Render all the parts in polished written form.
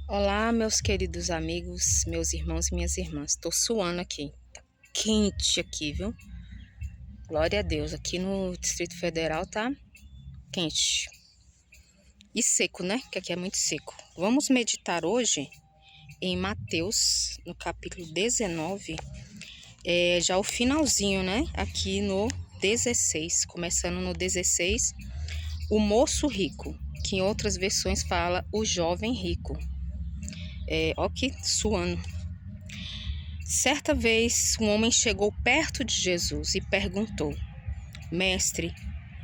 Olá, meus queridos amigos, meus irmãos e minhas irmãs. Tô suando aqui. Tá quente aqui, viu? Glória a Deus. Aqui no Distrito Federal tá quente. E seco, né? Que aqui é muito seco. Vamos meditar hoje em Mateus, no capítulo 19. Já o finalzinho, né? Aqui no 16. Começando no 16. O moço rico, que em outras versões fala o jovem rico. Ó que suando. Certa vez, um homem chegou perto de Jesus e perguntou: Mestre,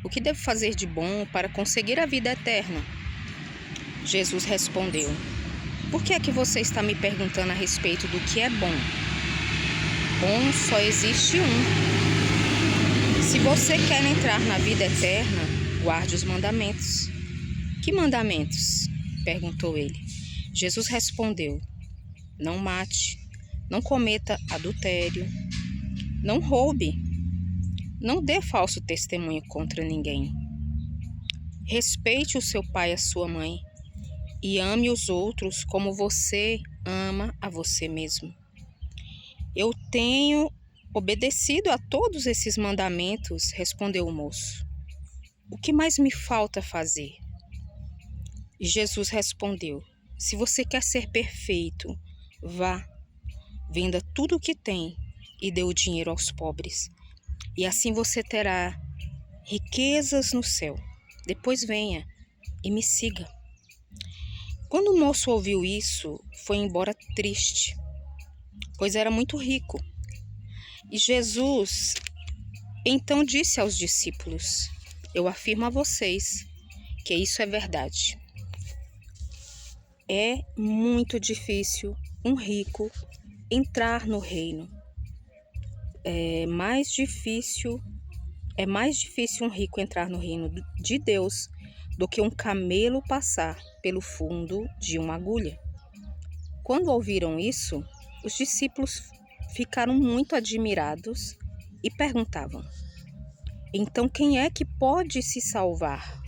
o que devo fazer de bom para conseguir a vida eterna? Jesus respondeu: Por que é que você está me perguntando a respeito do que é bom? Bom só existe um. Se você quer entrar na vida eterna, guarde os mandamentos. Que mandamentos? Perguntou ele. Jesus respondeu: Não mate, não cometa adultério, não roube, não dê falso testemunho contra ninguém. Respeite o seu pai e a sua mãe e ame os outros como você ama a você mesmo. Eu tenho obedecido a todos esses mandamentos, respondeu o moço. O que mais me falta fazer? E Jesus respondeu: Se você quer ser perfeito, vá, venda tudo o que tem e dê o dinheiro aos pobres. E assim você terá riquezas no céu. Depois venha e me siga. Quando o moço ouviu isso, foi embora triste, pois era muito rico. E Jesus então disse aos discípulos: Eu afirmo a vocês que isso é verdade. É muito difícil um rico entrar no reino. É mais difícil um rico entrar no reino de Deus do que um camelo passar pelo fundo de uma agulha. Quando ouviram isso, os discípulos ficaram muito admirados e perguntavam: Então quem é que pode se salvar?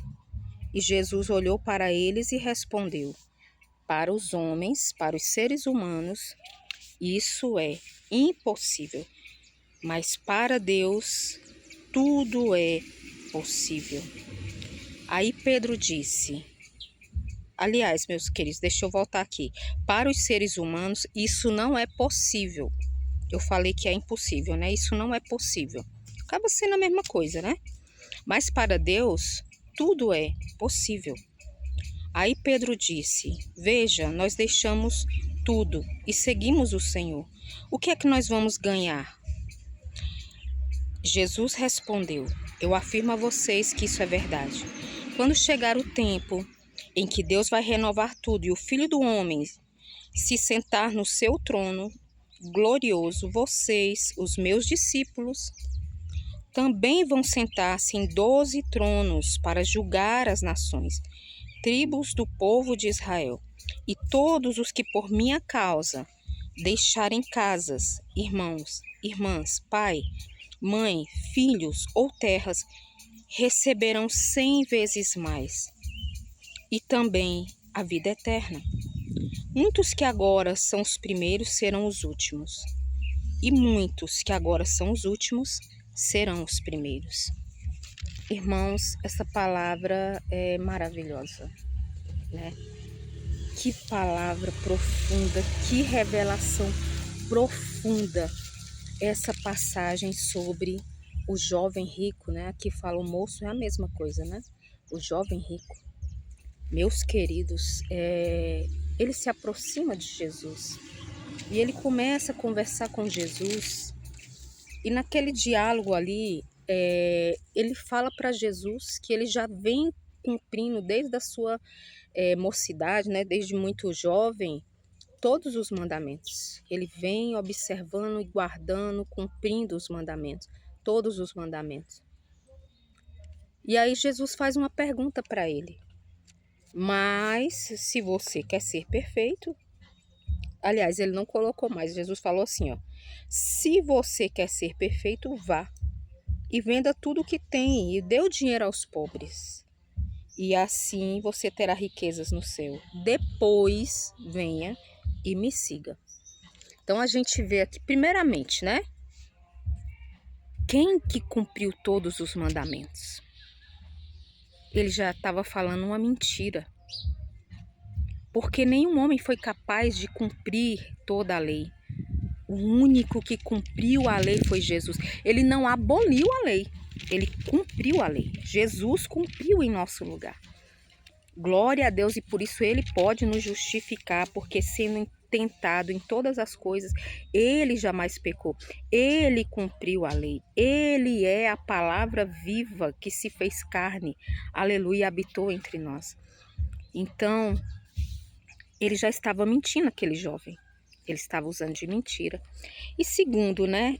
E Jesus olhou para eles e respondeu: Para os homens, para os seres humanos, isso é impossível, mas para Deus tudo é possível. Aí Pedro disse: Aliás, meus queridos, deixa eu voltar aqui. Para os seres humanos, isso não é possível. Eu falei que é impossível, né? Isso não é possível. Acaba sendo a mesma coisa, né? Mas para Deus, tudo é possível. Aí Pedro disse: Veja, nós deixamos tudo e seguimos o Senhor. O que é que nós vamos ganhar? Jesus respondeu: Eu afirmo a vocês que isso é verdade. Quando chegar o tempo em que Deus vai renovar tudo e o Filho do Homem se sentar no seu trono glorioso, vocês, os meus discípulos, também vão sentar-se em 12 tronos para julgar as nações, tribos do povo de Israel. E todos os que por minha causa deixarem casas, irmãos, irmãs, pai, mãe, filhos ou terras, receberão 100 vezes mais, e também a vida eterna. Muitos que agora são os primeiros serão os últimos, e muitos que agora são os últimos serão os primeiros. Irmãos, essa palavra é maravilhosa, né? Que palavra profunda, que revelação profunda essa passagem sobre o jovem rico, né? Aqui fala o moço, é a mesma coisa, né? O jovem rico. Meus queridos, ele se aproxima de Jesus e ele começa a conversar com Jesus. E naquele diálogo ali, ele fala para Jesus que ele já vem cumprindo desde a sua mocidade, né? Desde muito jovem, todos os mandamentos. Ele vem observando e guardando, cumprindo os mandamentos, todos os mandamentos. E aí Jesus faz uma pergunta para ele: Mas se você quer ser perfeito, aliás, ele não colocou mais, Jesus falou assim, ó: Se você quer ser perfeito, vá e venda tudo o que tem e dê o dinheiro aos pobres. e assim você terá riquezas no céu. Depois venha e me siga. Então a gente vê aqui, primeiramente, né? Quem que cumpriu todos os mandamentos? Ele já estava falando uma mentira. Porque nenhum homem foi capaz de cumprir toda a lei. O único que cumpriu a lei foi Jesus. Ele não aboliu a lei, ele cumpriu a lei. Jesus cumpriu em nosso lugar. Glória a Deus, e por isso ele pode nos justificar, porque sendo tentado em todas as coisas, ele jamais pecou. Ele cumpriu a lei. Ele é a palavra viva que se fez carne. Aleluia, e habitou entre nós. Então, ele já estava mentindo, aquele jovem. Ele estava usando de mentira. E segundo, né?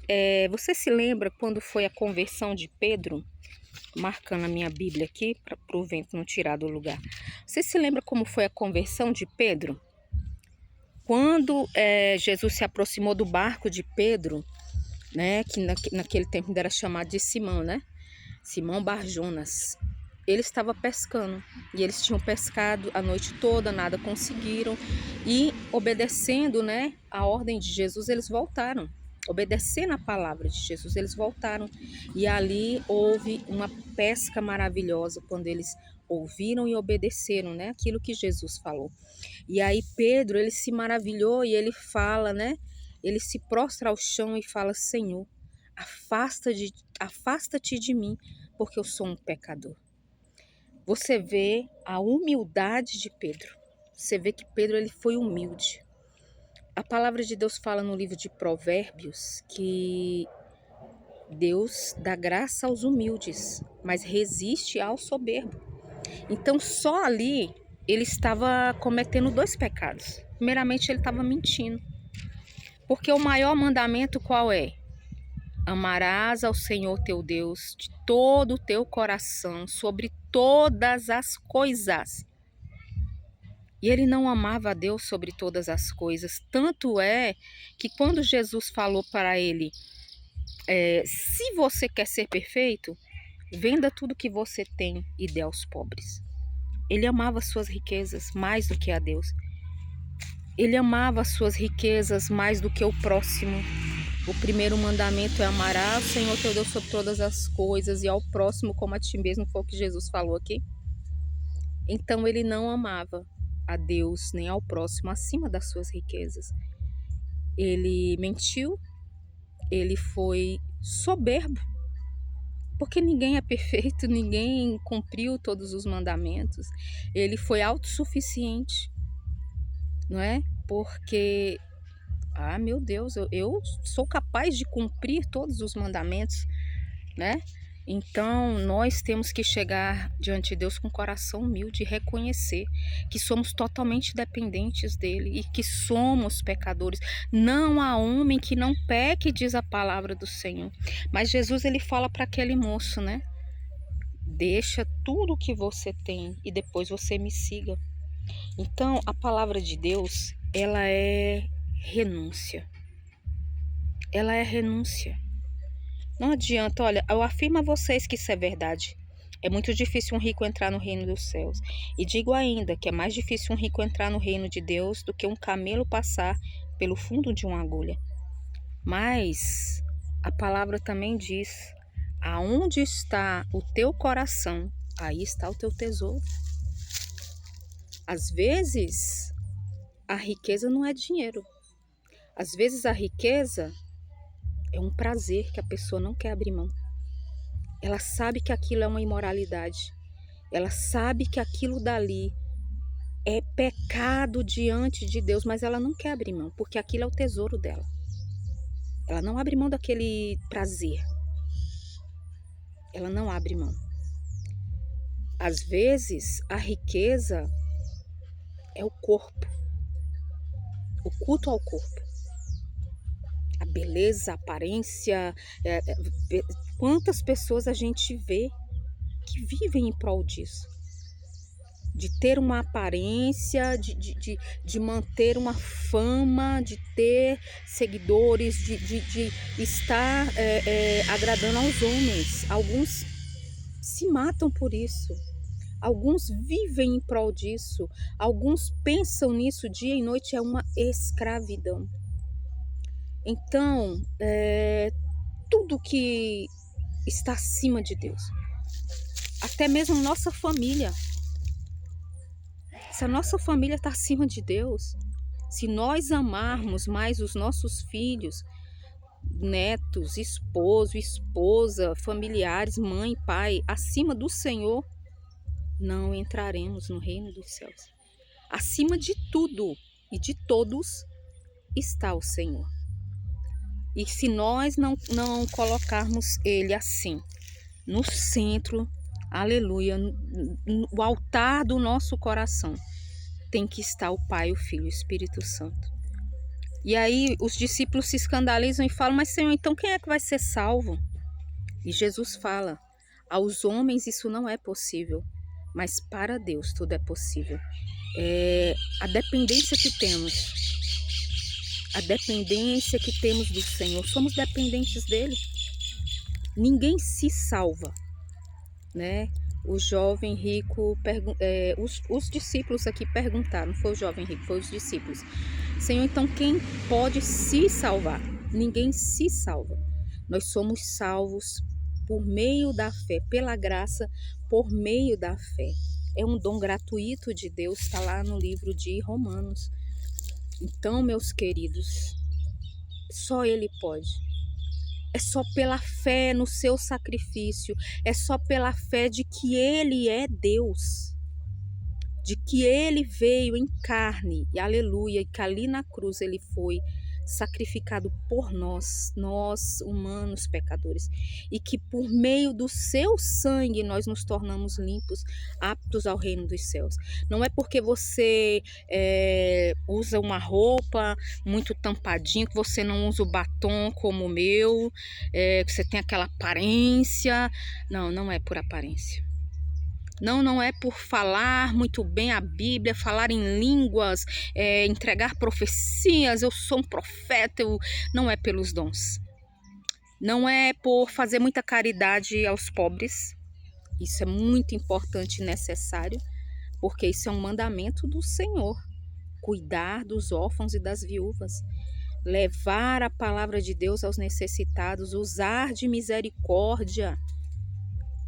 Você se lembra quando foi a conversão de Pedro? Marcando a minha Bíblia aqui, para o vento não tirar do lugar. Você se lembra como foi a conversão de Pedro? Quando Jesus se aproximou do barco de Pedro, né? Que naquele tempo ainda era chamado de Simão, né? Simão Bar-Jonas. Ele estava pescando e eles tinham pescado a noite toda, nada conseguiram, e obedecendo, né, a ordem de Jesus, eles voltaram. Obedecendo a palavra de Jesus, eles voltaram. E ali houve uma pesca maravilhosa quando eles ouviram e obedeceram, né, aquilo que Jesus falou. E aí Pedro, ele se maravilhou e ele fala, né, ele se prostra ao chão e fala: Senhor, afasta-te de mim, porque eu sou um pecador. Você vê a humildade de Pedro. Você vê que Pedro, ele foi humilde. A palavra de Deus fala no livro de Provérbios que Deus dá graça aos humildes, mas resiste ao soberbo. Então só ali ele estava cometendo 2 pecados. Primeiramente, ele estava mentindo. Porque o maior mandamento qual é? Amarás ao Senhor teu Deus de todo o teu coração, sobre todas as coisas. E ele não amava a Deus sobre todas as coisas. Tanto é que quando Jesus falou para ele, se você quer ser perfeito, venda tudo que você tem e dê aos pobres. Ele amava as suas riquezas mais do que a Deus. Ele amava as suas riquezas mais do que o próximo. O primeiro mandamento é amarás o Senhor teu Deus sobre todas as coisas e ao próximo como a ti mesmo, foi o que Jesus falou aqui. Então ele não amava a Deus nem ao próximo acima das suas riquezas. Ele mentiu, ele foi soberbo, porque ninguém é perfeito, ninguém cumpriu todos os mandamentos. Ele foi autossuficiente, não é? Porque, meu Deus, eu sou capaz de cumprir todos os mandamentos, né? Então, nós temos que chegar diante de Deus com o coração humilde e reconhecer que somos totalmente dependentes dele e que somos pecadores. Não há homem que não peque, diz a palavra do Senhor. Mas Jesus, ele fala para aquele moço, né? Deixa tudo o que você tem e depois você me siga. Então, a palavra de Deus, ela é renúncia. Ela é renúncia. Não adianta, olha, eu afirmo a vocês que isso é verdade. É muito difícil um rico entrar no reino dos céus. E digo ainda que é mais difícil um rico entrar no reino de Deus do que um camelo passar pelo fundo de uma agulha. Mas a palavra também diz: aonde está o teu coração, aí está o teu tesouro. Às vezes, a riqueza não é dinheiro. Às vezes, a riqueza é um prazer que a pessoa não quer abrir mão. Ela sabe que aquilo é uma imoralidade. Ela sabe que aquilo dali é pecado diante de Deus, mas ela não quer abrir mão, porque aquilo é o tesouro dela. Ela não abre mão daquele prazer. Ela não abre mão. Às vezes, a riqueza é o corpo. O culto ao corpo. A beleza, a aparência. Quantas pessoas a gente vê que vivem em prol disso? De ter uma aparência, de manter uma fama, de ter seguidores, de estar agradando aos homens. Alguns se matam por isso. Alguns vivem em prol disso, alguns pensam nisso dia e noite, é uma escravidão. Então, tudo que está acima de Deus, até mesmo nossa família, se a nossa família está acima de Deus, se nós amarmos mais os nossos filhos, netos, esposo, esposa, familiares, mãe, pai, acima do Senhor, não entraremos no reino dos céus. Acima de tudo e de todos está o Senhor. E se nós não colocarmos Ele assim, no centro, aleluia, no altar do nosso coração, tem que estar o Pai, o Filho e o Espírito Santo. E aí os discípulos se escandalizam e falam, mas Senhor, então quem é que vai ser salvo? E Jesus fala, aos homens isso não é possível, mas para Deus tudo é possível. A dependência que temos do Senhor, somos dependentes dele. Ninguém se salva, né? O jovem rico, os discípulos aqui perguntaram, não foi o jovem rico, foi os discípulos. Senhor, então quem pode se salvar? Ninguém se salva. Nós somos salvos por meio da fé, pela graça, por meio da fé. É um dom gratuito de Deus, está lá no livro de Romanos. Então, meus queridos, só Ele pode. É só pela fé no seu sacrifício, é só pela fé de que Ele é Deus, de que Ele veio em carne, e aleluia, e que ali na cruz Ele foi sacrificado por nós humanos pecadores, e que por meio do seu sangue nós nos tornamos limpos, aptos ao reino dos céus. Não é porque você usa uma roupa muito tampadinha, que você não usa o batom como o meu, que você tem aquela aparência. Não é por aparência. Não é por falar muito bem a Bíblia, falar em línguas, entregar profecias, eu sou um profeta, não é pelos dons. Não é por fazer muita caridade aos pobres, isso é muito importante e necessário, porque isso é um mandamento do Senhor. Cuidar dos órfãos e das viúvas, levar a palavra de Deus aos necessitados, usar de misericórdia,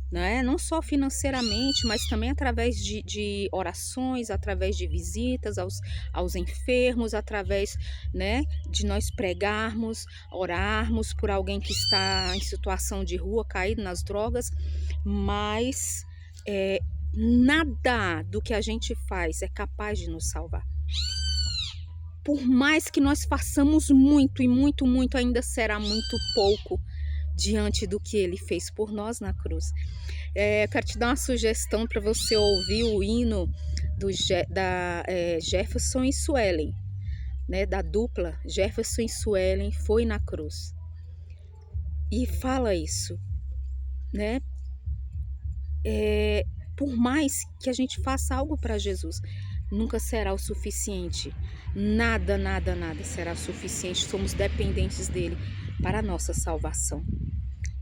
né? Não só financeiramente, mas também através de orações, através de visitas aos enfermos, através, né, de nós pregarmos, orarmos por alguém que está em situação de rua, caído nas drogas, mas nada do que a gente faz é capaz de nos salvar. Por mais que nós façamos muito e muito, muito, ainda será muito pouco diante do que Ele fez por nós na cruz. Eu quero te dar uma sugestão para você ouvir o hino da Jefferson e Suelen, né, da dupla Jefferson e Suelen, Foi na Cruz. E fala isso, né? Por mais que a gente faça algo para Jesus, nunca será o suficiente. Nada será o suficiente. Somos dependentes dele para a nossa salvação.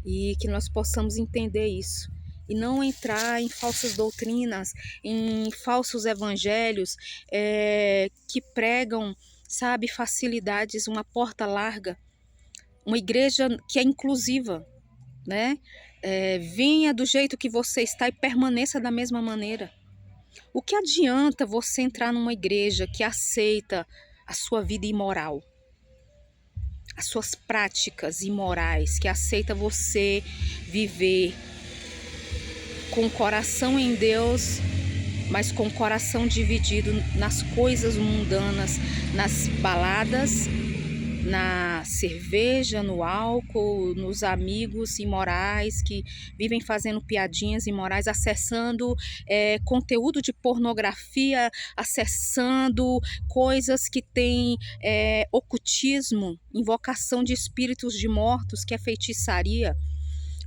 E que nós possamos entender isso. E não entrar em falsas doutrinas, em falsos evangelhos que pregam, sabe, facilidades, uma porta larga. Uma igreja que é inclusiva, né? Venha do jeito que você está e permaneça da mesma maneira. O que adianta você entrar numa igreja que aceita a sua vida imoral, as suas práticas imorais, que aceita você viver com o coração em Deus, mas com o coração dividido nas coisas mundanas, nas baladas, na cerveja, no álcool, nos amigos imorais que vivem fazendo piadinhas imorais, acessando conteúdo de pornografia, acessando coisas que têm ocultismo, invocação de espíritos de mortos, que é feitiçaria,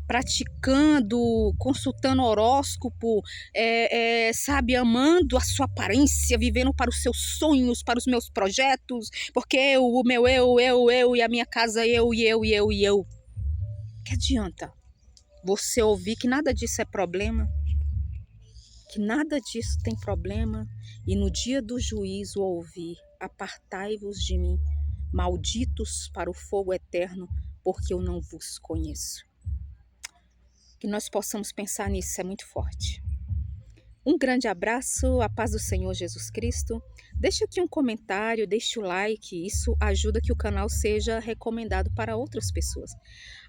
praticando, consultando horóscopo, sabe, amando a sua aparência, vivendo para os seus sonhos, para os meus projetos, porque o meu eu, e a minha casa eu. Que adianta você ouvir que nada disso é problema? que nada disso tem problema, e no dia do juízo ouvir: apartai-vos de mim, malditos para o fogo eterno, porque eu não vos conheço. Que nós possamos pensar nisso, é muito forte. Um grande abraço, a paz do Senhor Jesus Cristo. Deixe aqui um comentário, deixe o like, isso ajuda que o canal seja recomendado para outras pessoas.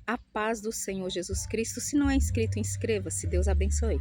A paz do Senhor Jesus Cristo. Se não é inscrito, inscreva-se. Deus abençoe.